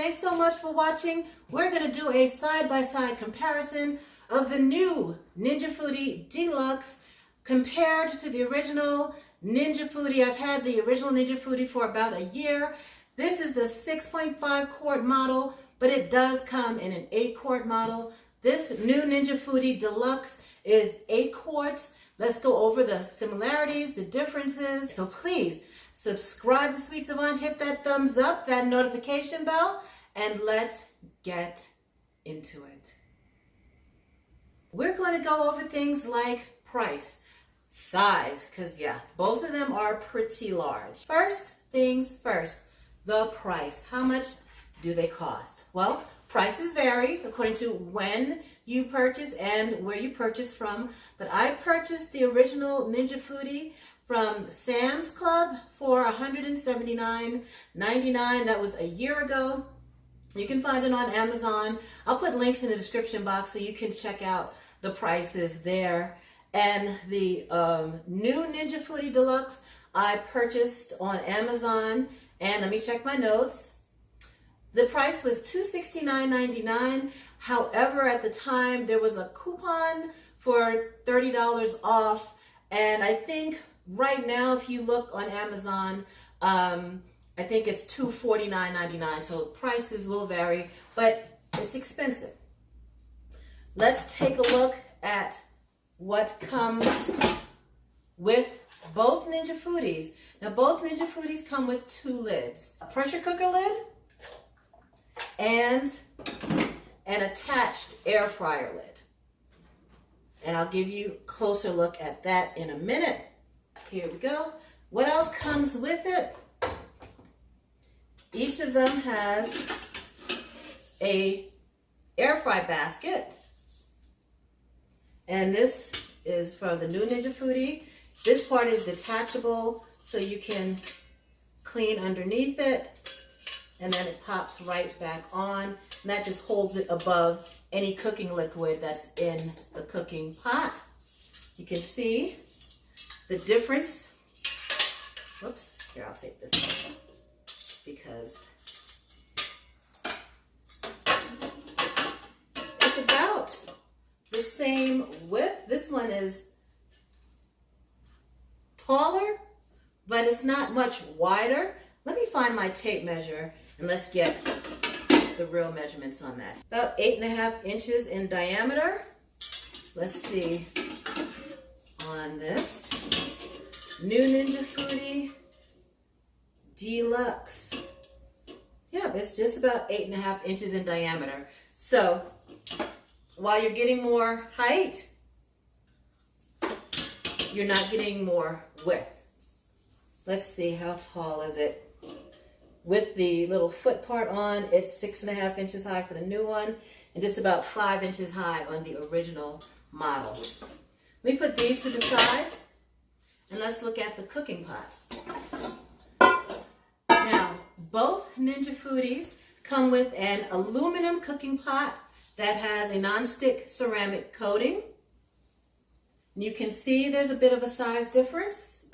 Thanks so much for watching. We're going to do a side-by-side comparison of the new Ninja Foodi Deluxe compared to the original Ninja Foodi. I've had the original Ninja Foodi for about a year. This is the 6.5 quart model, but it does come in an 8 quart model. This new Ninja Foodi Deluxe is 8 quarts. Let's go over the similarities, the differences. So please subscribe to Sweet Savant, hit that thumbs up, that notification bell, and let's get into it. We're going to go over things like price, size, because yeah, both of them are pretty large. First things first, the price. How much do they cost? Well, prices vary according to when you purchase and where you purchase from, but I purchased the original Ninja Foodi from Sam's Club for $179.99. That was a year ago. You can find it on Amazon. I'll put links in the description box so you can check out the prices there. And the new Ninja Foodi Deluxe I purchased on Amazon, and let me check my notes. The price was $269.99. However, at the time there was a coupon for $30 off, and I think right now if you look on Amazon, I think it's $249.99. So prices will vary, but it's expensive. Let's take a look at what comes with both Ninja Foodis. Now both Ninja Foodis come with 2 lids. A pressure cooker lid and an attached air fryer lid. And I'll give you a closer look at that in a minute. Here we go. What else comes with it? Each of them has a air fry basket. And this is from the new Ninja Foodi. This part is detachable, so you can clean underneath it, and then it pops right back on. And that just holds it above any cooking liquid that's in the cooking pot. You can see the difference. Whoops, here, I'll take this one because it's about the same width. This one is taller, but it's not much wider. Let me find my tape measure and let's get the real measurements on that. About 8.5 inches in diameter. Let's see on this new Ninja Foodi Deluxe. Yep, it's just about 8.5 inches in diameter. So while you're getting more height, you're not getting more width. Let's see, how tall is it? With the little foot part on, it's 6.5 inches high for the new one and just about 5 inches high on the original model. Let me put these to the side and let's look at the cooking pots. Now, both Ninja Foodis come with an aluminum cooking pot that has a non-stick ceramic coating. You can see there's a bit of a size difference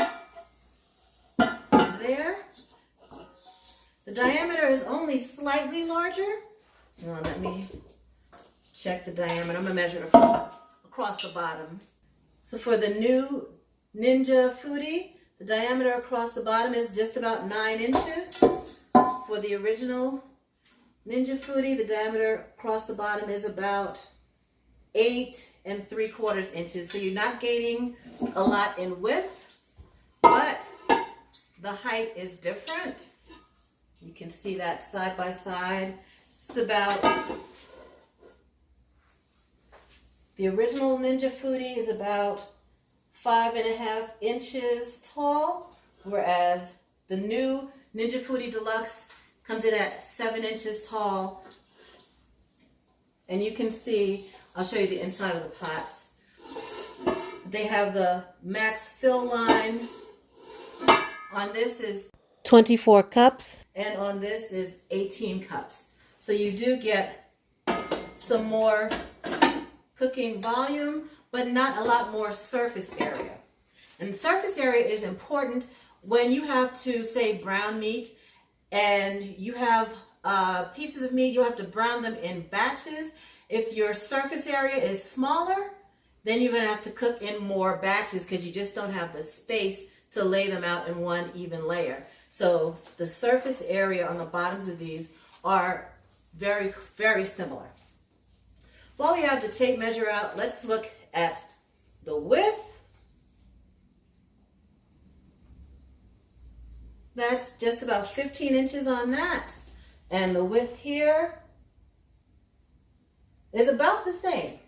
there. The diameter is only slightly larger. Well, let me check the diameter. I'm going to measure it across the bottom. So for the new Ninja Foodi, the diameter across the bottom is just about 9 inches. For the original Ninja Foodi, the diameter across the bottom is about 8 3/4 inches. So you're not gaining a lot in width, but the height is different. You can see that side by side. It's about, the original Ninja Foodi is about 5.5 inches tall, whereas the new Ninja Foodi Deluxe comes in at 7 inches tall. And you can see, I'll show you the inside of the pots. They have the max fill line. On this is 24 cups, and on this is 18 cups. So you do get some more cooking volume, but not a lot more surface area. And surface area is important when you have to, say, brown meat, and you have pieces of meat, you'll have to brown them in batches. If your surface area is smaller, then you're going to have to cook in more batches because you just don't have the space to lay them out in one even layer. So the surface area on the bottoms of these are very, very similar. While we have the tape measure out, let's look at the width. That's just about 15 inches on that. And the width here is about the same,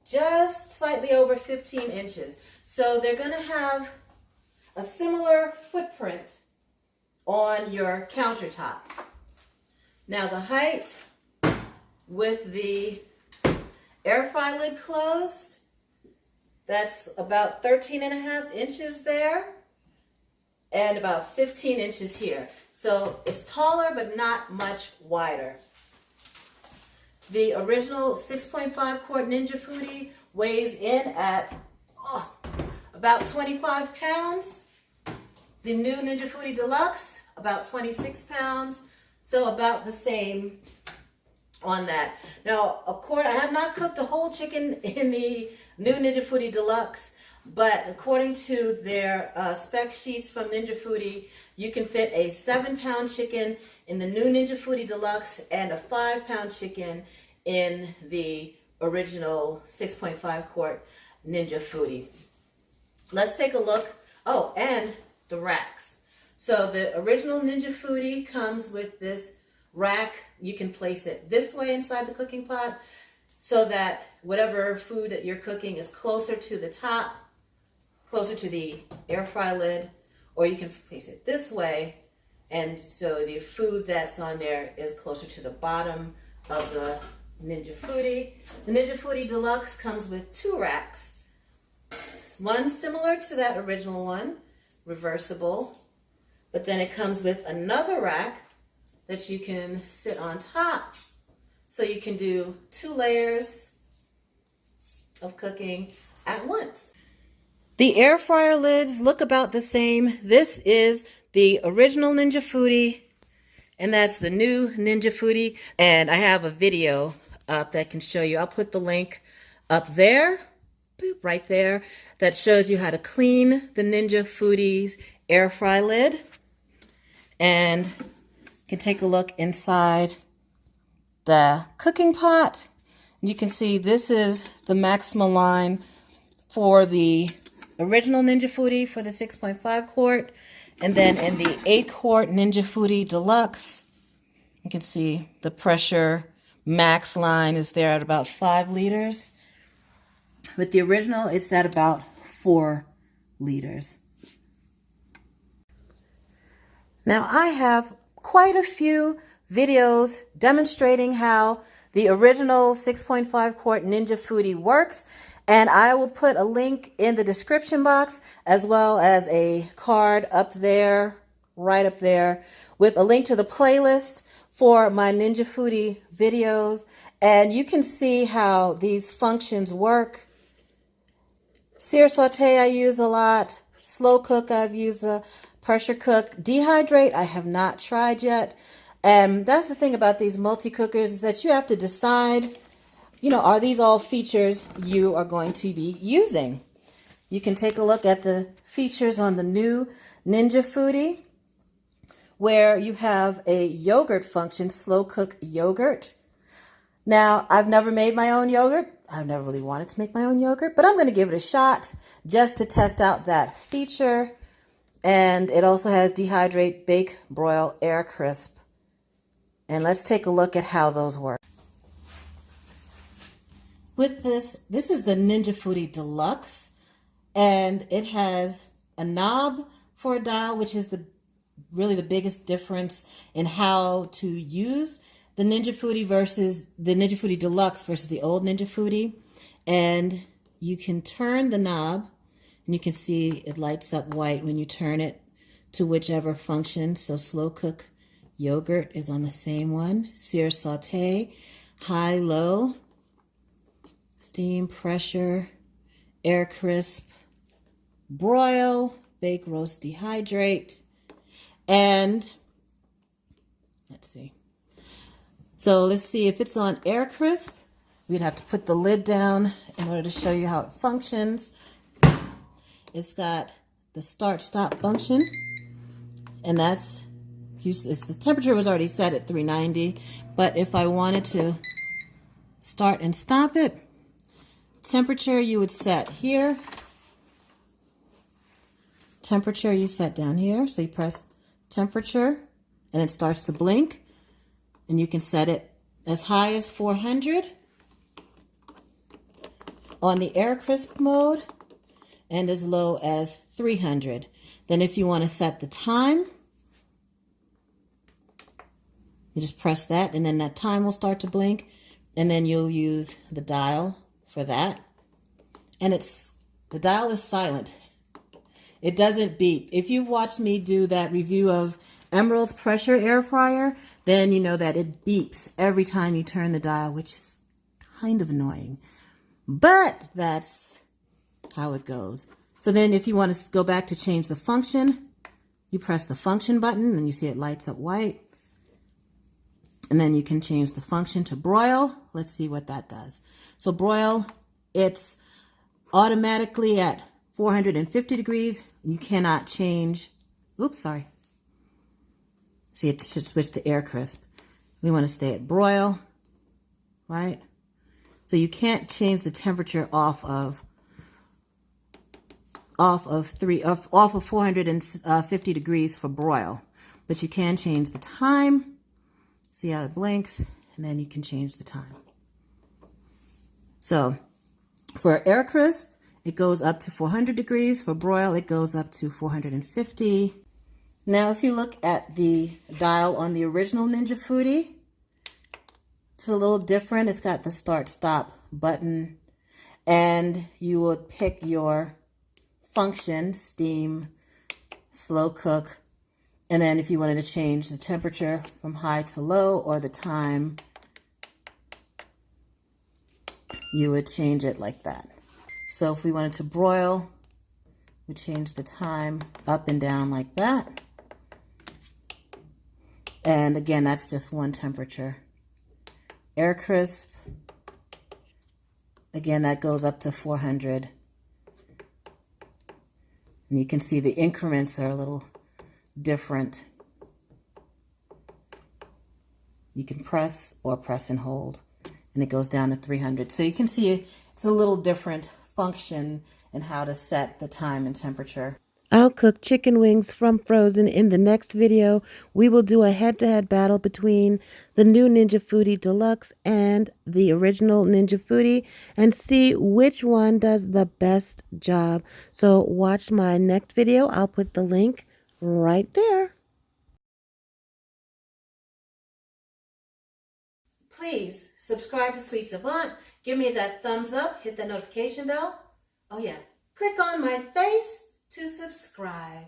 just slightly over 15 inches. So they're going to have a similar footprint on your countertop. Now the height with the air fry lid closed, that's about 13.5 inches there and about 15 inches here. So it's taller but not much wider. The original 6.5 quart Ninja Foodi weighs in at about 25 pounds. The new Ninja Foodi Deluxe, about 26 pounds. So about the same on that. Now, of course, I have not cooked a whole chicken in the new Ninja Foodi Deluxe, but according to their spec sheets from Ninja Foodi, you can fit a 7-pound chicken in the new Ninja Foodi Deluxe and a 5-pound chicken in the original 6.5 quart Ninja Foodi. Let's take a look. Oh, and the racks. So the original Ninja Foodi comes with this rack. You can place it this way inside the cooking pot so that whatever food that you're cooking is closer to the top, closer to the air fry lid, or you can place it this way, and so the food that's on there is closer to the bottom of the Ninja Foodi. The Ninja Foodi Deluxe comes with 2 racks. One similar to that original one, reversible, but then it comes with another rack that you can sit on top. So you can do 2 layers of cooking at once. The air fryer lids look about the same. This is the original Ninja Foodi, and that's the new Ninja Foodi. And I have a video up that can show you. I'll put the link up there, boop, right there, that shows you how to clean the Ninja Foodi's air fry lid. And you can take a look inside the cooking pot. You can see this is the Maxima line for the original Ninja Foodi for the 6.5 quart. And then in the 8 quart Ninja Foodi Deluxe, you can see the pressure max line is there at about 5 liters. With the original, it's at about 4 liters. Now I have quite a few videos demonstrating how the original 6.5 quart Ninja Foodi works, and I will put a link in the description box as well as a card up there, right up there, with a link to the playlist for my Ninja Foodi videos, and you can see how these functions work. Sear saute I use a lot, slow cook I've used a pressure cook, dehydrate I have not tried yet. And that's the thing about these multi-cookers is that you have to decide, are these all features you are going to be using? You can take a look at the features on the new Ninja Foodi, where you have a yogurt function, slow cook yogurt. Now, I've never made my own yogurt. I've never really wanted to make my own yogurt, but I'm going to give it a shot just to test out that feature. And it also has dehydrate, bake, broil, air crisp. And let's take a look at how those work. With this is the Ninja Foodi Deluxe, and it has a knob for a dial, which is really the biggest difference in how to use the Ninja Foodi versus the Ninja Foodi Deluxe versus the old Ninja Foodi. And you can turn the knob, and you can see it lights up white when you turn it to whichever function. So slow cook yogurt is on the same one. Sear saute, high, low, steam, pressure, air crisp, broil, bake, roast, dehydrate. And let's see. So let's see if it's on air crisp. We'd have to put the lid down in order to show you how it functions. It's got the start-stop function, and that's, the temperature was already set at 390, but if I wanted to start and stop it, temperature you would set here. Temperature you set down here, so you press temperature and it starts to blink, and you can set it as high as 400 on the air crisp mode and as low as 300. Then if you want to set the time, you just press that and then that time will start to blink, and then you'll use the dial for that. And the dial is silent. It doesn't beep. If you've watched me do that review of Emerald's pressure air fryer, then you know that it beeps every time you turn the dial, which is kind of annoying. But that's how it goes. So then if you want to go back to change the function, you press the function button and you see it lights up white. And then you can change the function to broil. Let's see what that does. So broil, it's automatically at 450 degrees. You cannot change. Oops, sorry. See, it should switch to air crisp. We want to stay at broil, right? So you can't change the temperature off of 450 degrees for broil, but you can change the time. See how it blinks, and then you can change the time. So for air crisp, it goes up to 400 degrees. For broil, it goes up to 450. Now, if you look at the dial on the original Ninja Foodi, it's a little different. It's got the start-stop button, and you would pick your function, steam, slow cook, and then if you wanted to change the temperature from high to low or the time, you would change it like that. So if we wanted to broil, we change the time up and down like that. And again, that's just one temperature. Air crisp, again, that goes up to 400. And you can see the increments are a little different. You can press or press and hold, and it goes down to 300. So you can see it's a little different function in how to set the time and temperature. I'll cook chicken wings from frozen in the next video. We will do a head-to-head battle between the new Ninja Foodi Deluxe and the original Ninja Foodi and see which one does the best job. So watch my next video. I'll put the link right there. Please subscribe to Sweet Savant. Give me that thumbs up. Hit that notification bell. Oh yeah, click on my face to subscribe.